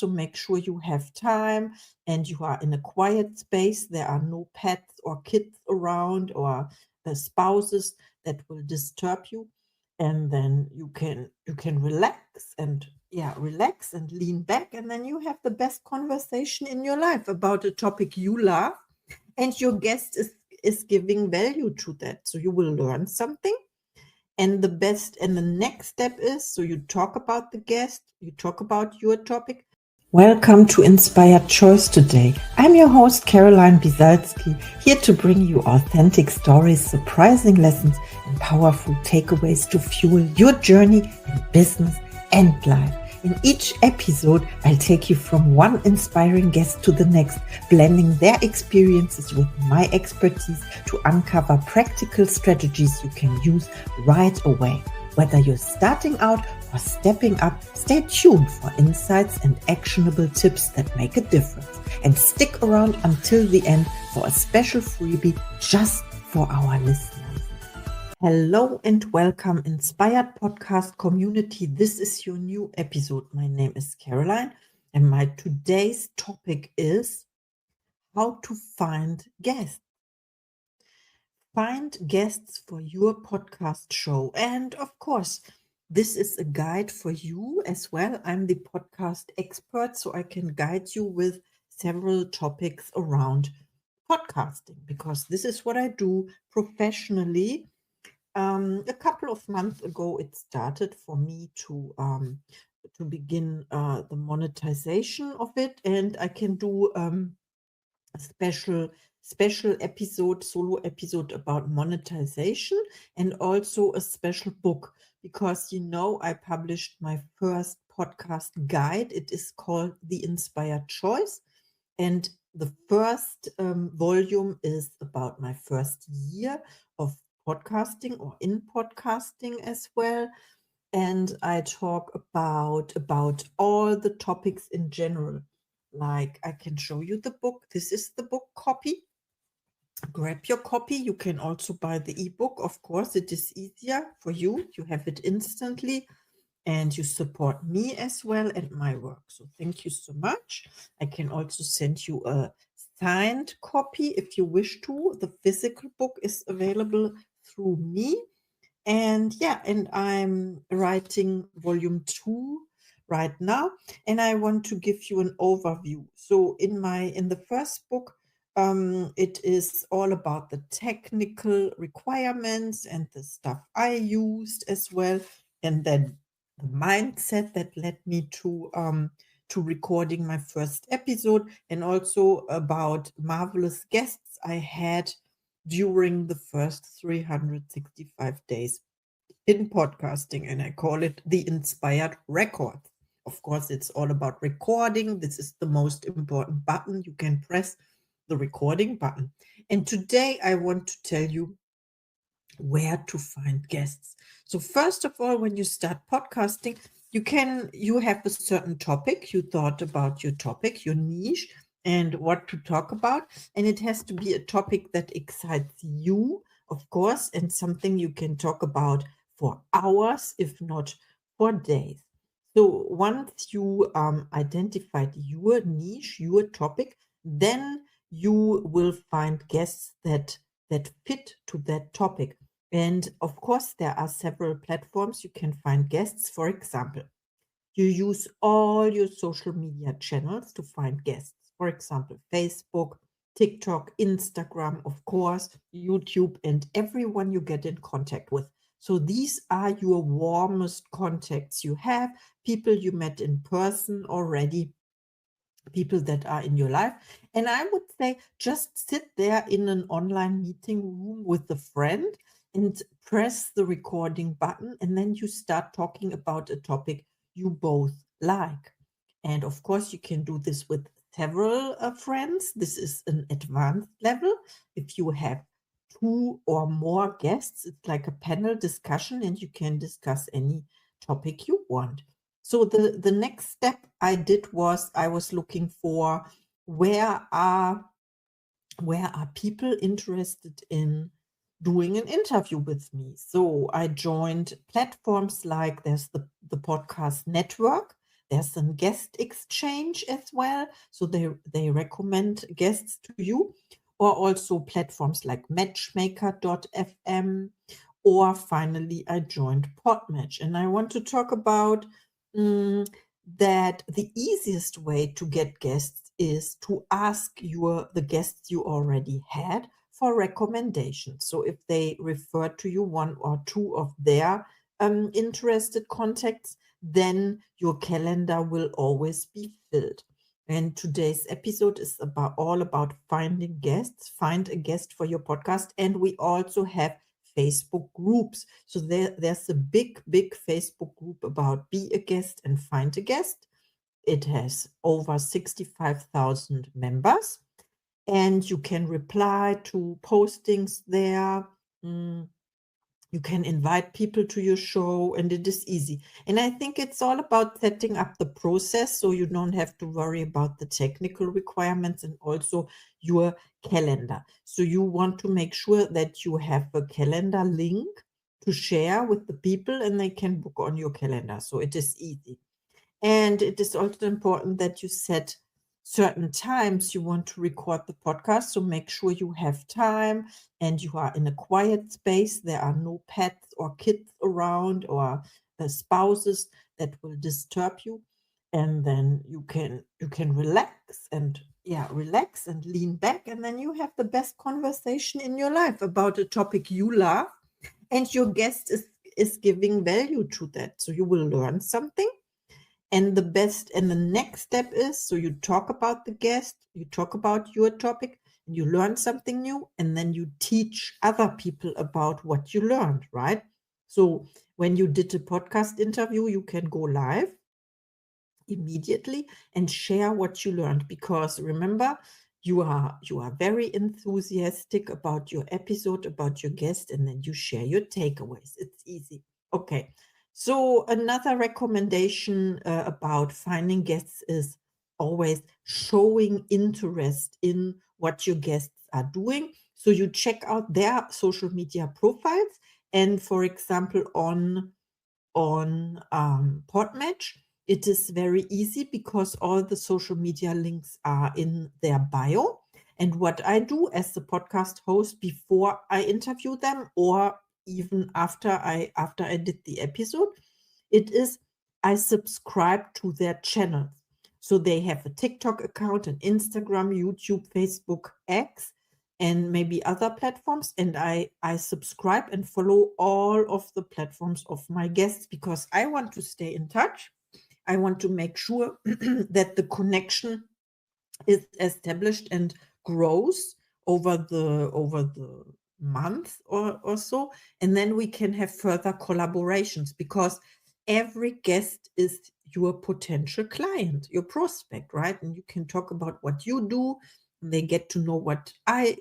So make sure you have time and you are in a quiet space. There are no pets or kids around or spouses that will disturb you. And then you can relax and lean back, and then you have the best conversation in your life about a topic you love, and your guest is giving value to that. So you will learn something. And the next step is, so you talk about the guest, you talk about your topic. Welcome to Inspired Choice today. I'm your host, Caroline Bisalski, here to bring you authentic stories, surprising lessons, and powerful takeaways to fuel your journey in business and life. In each episode, I'll take you from one inspiring guest to the next, blending their experiences with my expertise to uncover practical strategies you can use right away. Whether you're starting out or stepping up, stay tuned for insights and actionable tips that make a difference. And stick around until the end for a special freebie just for our listeners. Hello and welcome, Inspired Podcast community. This is your new episode. My name is Caroline, and my today's topic is how to find guests. Find guests for your podcast show. And of course, this is a guide for you as well. I'm the podcast expert, so I can guide you with several topics around podcasting because this is what I do professionally. A couple of months ago, it started for me to begin the monetization of it, and I can do a special episode, solo episode about monetization, and also a special book because I published my first podcast guide. It is called The Inspired Choice, and the first volume is about my first year of podcasting or in podcasting as well. And I talk about all the topics in general. Like, I can show you the book. This is the book copy. Grab your copy. You can also buy the ebook. Of course, it is easier for you. You have it instantly, and you support me as well and my work. So thank you so much. I can also send you a signed copy if you wish to. The physical book is available through me. And I'm writing volume 2 right now, and I want to give you an overview. So in the first book, it is all about the technical requirements and the stuff I used as well, and then the mindset that led me to recording my first episode, and also about marvelous guests I had during the first 365 days in podcasting, and I call it the Inspired Record. Of course, it's all about recording. This is the most important button. You can press the recording button. And today I want to tell you where to find guests. So first of all, when you start podcasting, you have a certain topic. You thought about your topic, your niche, and what to talk about. And it has to be a topic that excites you, of course, and something you can talk about for hours, if not for days. So once you identified your niche, your topic, then you will find guests that fit to that topic. And of course, there are several platforms you can find guests. For example, you use all your social media channels to find guests. For example, Facebook, TikTok, Instagram, of course, YouTube, and everyone you get in contact with. So these are your warmest contacts you have, people you met in person already, people that are in your life. And I would say just sit there in an online meeting room with a friend and press the recording button, and then you start talking about a topic you both like. And of course, you can do this with several friends. This is an advanced level. If you have 2 or more guests, it's like a panel discussion, and you can discuss any topic you want. So the next step I did was I was looking for where are people interested in doing an interview with me. So I joined platforms like there's the podcast network. There's a guest exchange as well. So they recommend guests to you, or also platforms like matchmaker.fm, or finally, I joined Podmatch. And I want to talk about mm, that the easiest way to get guests is to ask the guests you already had for recommendations. So if they refer to you one or two of their interested contacts, then your calendar will always be filled. And today's episode is all about finding guests. Find a guest for your podcast. And we also have Facebook groups. So there's a big Facebook group about be a guest and find a guest. It has over 65,000 members, and you can reply to postings there. Mm, you can invite people to your show, and it is easy. And I think it's all about setting up the process so you don't have to worry about the technical requirements and also your calendar. So you want to make sure that you have a calendar link to share with the people and they can book on your calendar. So it is easy. And it is also important that you set certain times you want to record the podcast. So make sure you have time and you are in a quiet space. There are no pets or kids around or spouses that will disturb you. And then you can relax and relax and lean back. And then you have the best conversation in your life about a topic you love. And your guest is giving value to that. So you will learn something. And the next step is, so you talk about the guest, you talk about your topic, and you learn something new, and then you teach other people about what you learned, right? So when you did a podcast interview, you can go live immediately and share what you learned, because remember, you are very enthusiastic about your episode, about your guest, and then you share your takeaways. It's easy. Okay. So another recommendation about finding guests is always showing interest in what your guests are doing. So you check out their social media profiles, and for example, on Podmatch, it is very easy because all the social media links are in their bio. And what I do as the podcast host before I interview them, or even after I did the episode, it is I subscribe to their channels. So they have a TikTok account, an Instagram, YouTube, Facebook, X, and maybe other platforms. And I subscribe and follow all of the platforms of my guests because I want to stay in touch. I want to make sure that the connection is established and grows over the month or so, and then we can have further collaborations, because every guest is your potential client, your prospect, right? And you can talk about what you do, and they get to know what they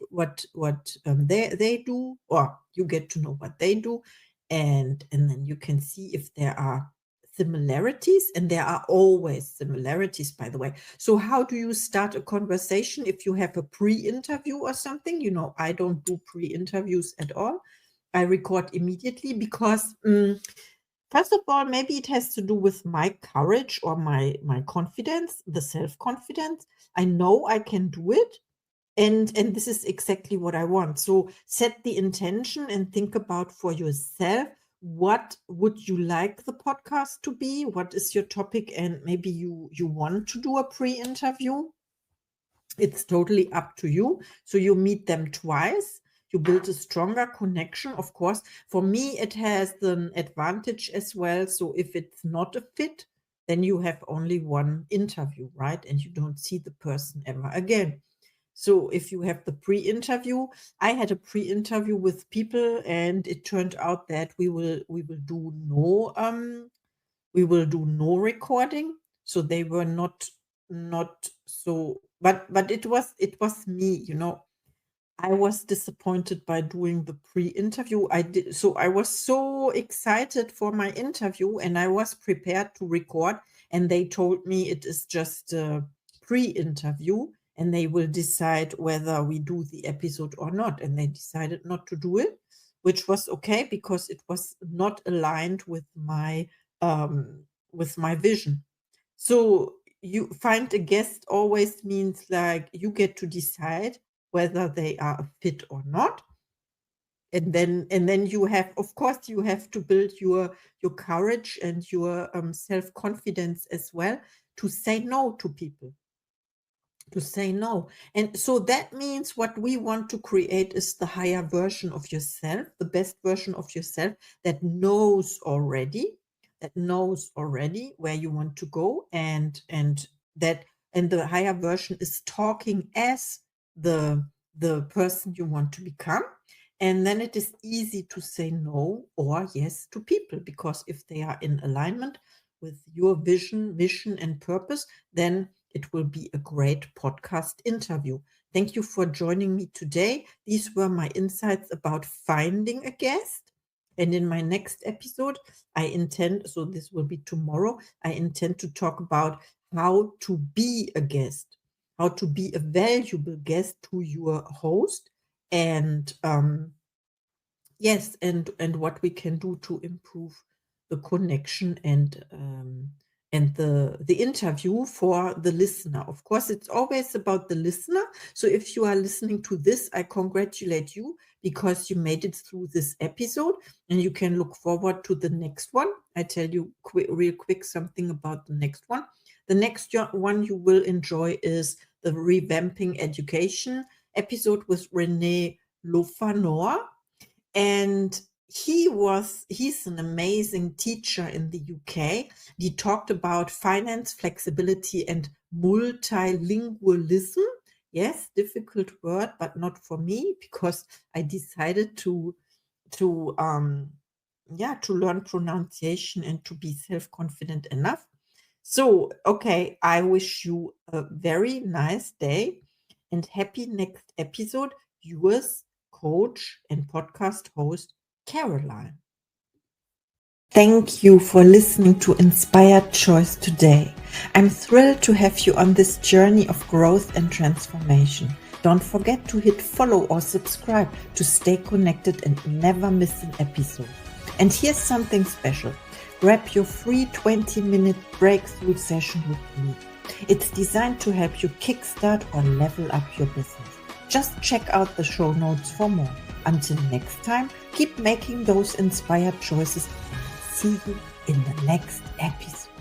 do, or you get to know what they do, and then you can see if there are similarities, and there are always similarities, by the way. So how do you start a conversation if you have a pre-interview or something? I don't do pre-interviews at all. I record immediately because first of all, maybe it has to do with my courage or my confidence, the self-confidence. I know I can do it. And this is exactly what I want. So set the intention and think about for yourself, what would you like the podcast to be? What is your topic? And maybe you want to do a pre-interview. It's totally up to you. So you meet them twice. You build a stronger connection, of course. For me, it has an advantage as well. So if it's not a fit, then you have only one interview, right? And you don't see the person ever again. So if you have the pre-interview, I had a pre-interview with people, and it turned out that we will do no recording. So they were not so, but it was me, I was disappointed by doing the pre-interview. I was so excited for my interview, and I was prepared to record, and they told me it is just a pre-interview and they will decide whether we do the episode or not. And they decided not to do it, which was okay because it was not aligned with my vision. So you find a guest always means like you get to decide whether they are a fit or not. And then you have, of course, you have to build your courage and your self-confidence as well to say no to people, to say no. And so that means what we want to create is the higher version of yourself, the best version of yourself that knows already where you want to go, and the higher version is talking as the person you want to become. And then it is easy to say no or yes to people, because if they are in alignment with your vision, mission, and purpose, then it will be a great podcast interview. Thank you for joining me today. These were my insights about finding a guest. And in my next episode, so this will be tomorrow, I intend to talk about how to be a guest, how to be a valuable guest to your host, and yes, and what we can do to improve the connection and the interview for the listener. Of course, it's always about the listener. So if you are listening to this, I congratulate you because you made it through this episode, and you can look forward to the next one. I tell you real quick something about the next one. The next one you will enjoy is the revamping education episode with René Lofanor. And he's an amazing teacher in the UK. He talked about finance, flexibility, and multilingualism. Yes, difficult word, but not for me, because I decided to learn pronunciation and to be self-confident enough. So, okay, I wish you a very nice day and happy next episode. Yours, coach and podcast host, Caroline. Thank you for listening to Inspired Choice today. I'm thrilled to have you on this journey of growth and transformation. Don't forget to hit follow or subscribe to stay connected and never miss an episode. And here's something special. Grab your free 20-minute breakthrough session with me. It's designed to help you kickstart or level up your business. Just check out the show notes for more. Until next time, keep making those inspired choices, and see you in the next episode.